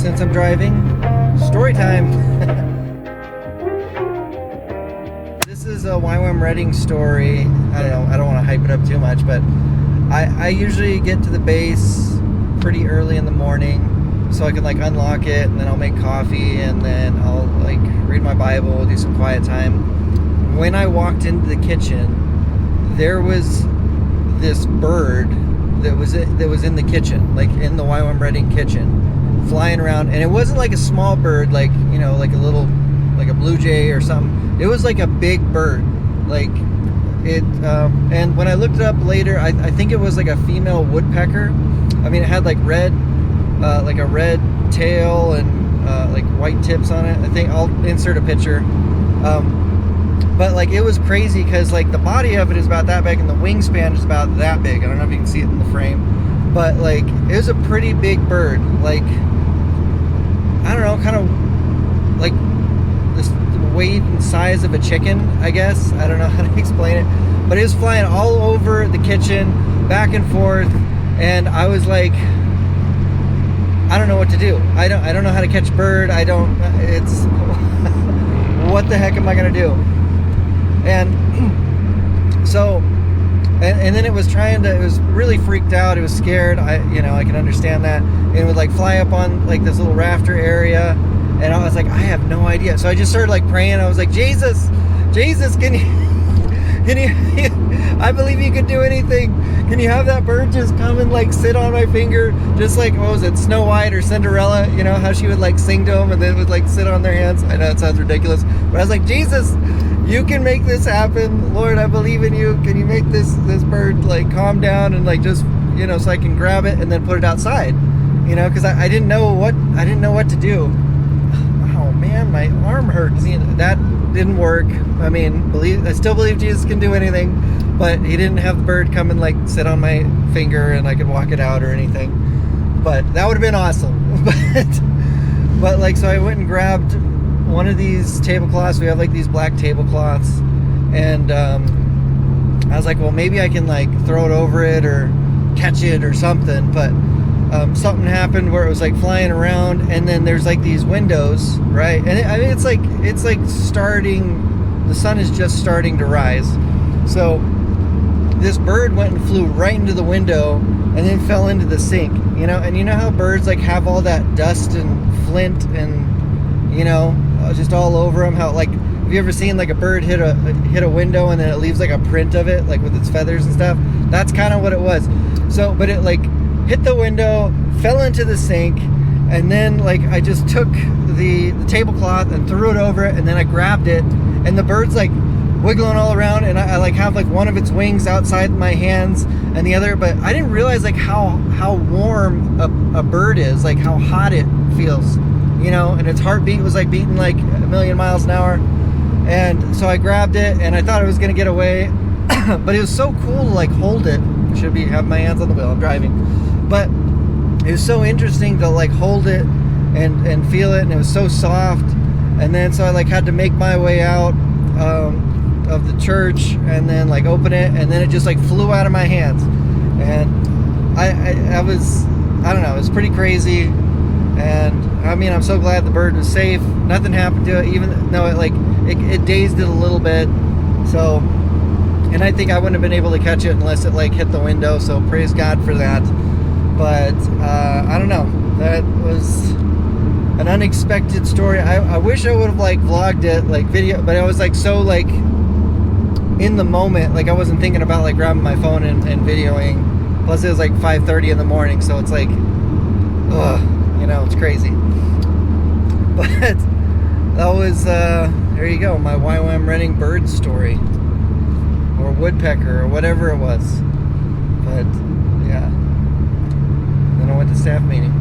since I'm driving, story time. This is a Ywam Redding story. I don't know, I don't want to hype it up too much, but I usually get to the base pretty early in the morning so I can like unlock it, and then I'll make coffee, and then I'll like read my Bible, do some quiet time. When I walked into the kitchen, there was this bird that was in the kitchen, like in the Ywam Redding kitchen, flying around, and it wasn't like a small bird, like, you know, like a little, like a blue jay or something. It was like a big bird, like it. And when I looked it up later, I think it was like a female woodpecker. I mean, it had like red, like a red tail and like white tips on it. I think I'll insert a picture. But like it was crazy because like the body of it is about that big and the wingspan is about that big. I don't know if you can see it in the frame, but like it was a pretty big bird. Like, I don't know, kind of like this weight and size of a chicken, I guess. I don't know how to explain it, but it was flying all over the kitchen, back and forth, and I was like, I don't know what to do. I don't know how to catch bird. It's what the heck am I gonna do? And so, and then it was really freaked out. It was scared. I can understand that. And it would like fly up on like this little rafter area, and I was like, I have no idea. So I just started like praying. I was like, Jesus, can you, I believe you could do anything. Can you have that bird just come and like sit on my finger, just like, what was it, Snow White or Cinderella? You know how she would like sing to them and then would like sit on their hands. I know it sounds ridiculous, but I was like, Jesus, you can make this happen. Lord, I believe in you. Can you make this bird like calm down and like just, so I can grab it and then put it outside, because I didn't know what to do. Oh man, my arm hurts. That didn't work. I mean, I still believe Jesus can do anything, but he didn't have the bird come and like sit on my finger and I could walk it out or anything. But that would have been awesome. but like, so I went and grabbed one of these tablecloths. We have like these black tablecloths, and I was like, well, maybe I can like throw it over it or catch it or something. But something happened where it was like flying around, and then there's like these windows, right? And it's like starting, the sun is just starting to rise. So this bird went and flew right into the window and then fell into the sink, and you know how birds like have all that dust and flint and just all over them. How, like, have you ever seen like a bird hit a window and then it leaves like a print of it, like with its feathers and stuff? That's kind of what it was. So, but it like hit the window, fell into the sink, and then like I just took the tablecloth and threw it over it, and then I grabbed it, and the bird's like wiggling all around, and I like have like one of its wings outside my hands and the other, but I didn't realize like how warm a bird is, like how hot it feels. And its heartbeat was like beating like 1,000,000 miles an hour. And so I grabbed it, and I thought it was gonna get away, but it was so cool to like hold it. Should have my hands on the wheel, I'm driving. But it was so interesting to like hold it and feel it, and it was so soft. And then so I like had to make my way out of the church and then like open it, and then it just like flew out of my hands. And I don't know, it was pretty crazy. And I mean, I'm so glad the bird was safe. Nothing happened to it, even though it dazed it a little bit. So, and I think I wouldn't have been able to catch it unless it like hit the window. So praise God for that. But I don't know. That was an unexpected story. I wish I would have like vlogged it, like video, but I was like so like in the moment, like I wasn't thinking about like grabbing my phone and videoing. Plus it was like 5:30 in the morning, so it's like, ugh. It's crazy. But that was, there you go, my Ywam Redding bird story. Or woodpecker, or whatever it was. But, yeah. Then I went to staff meeting.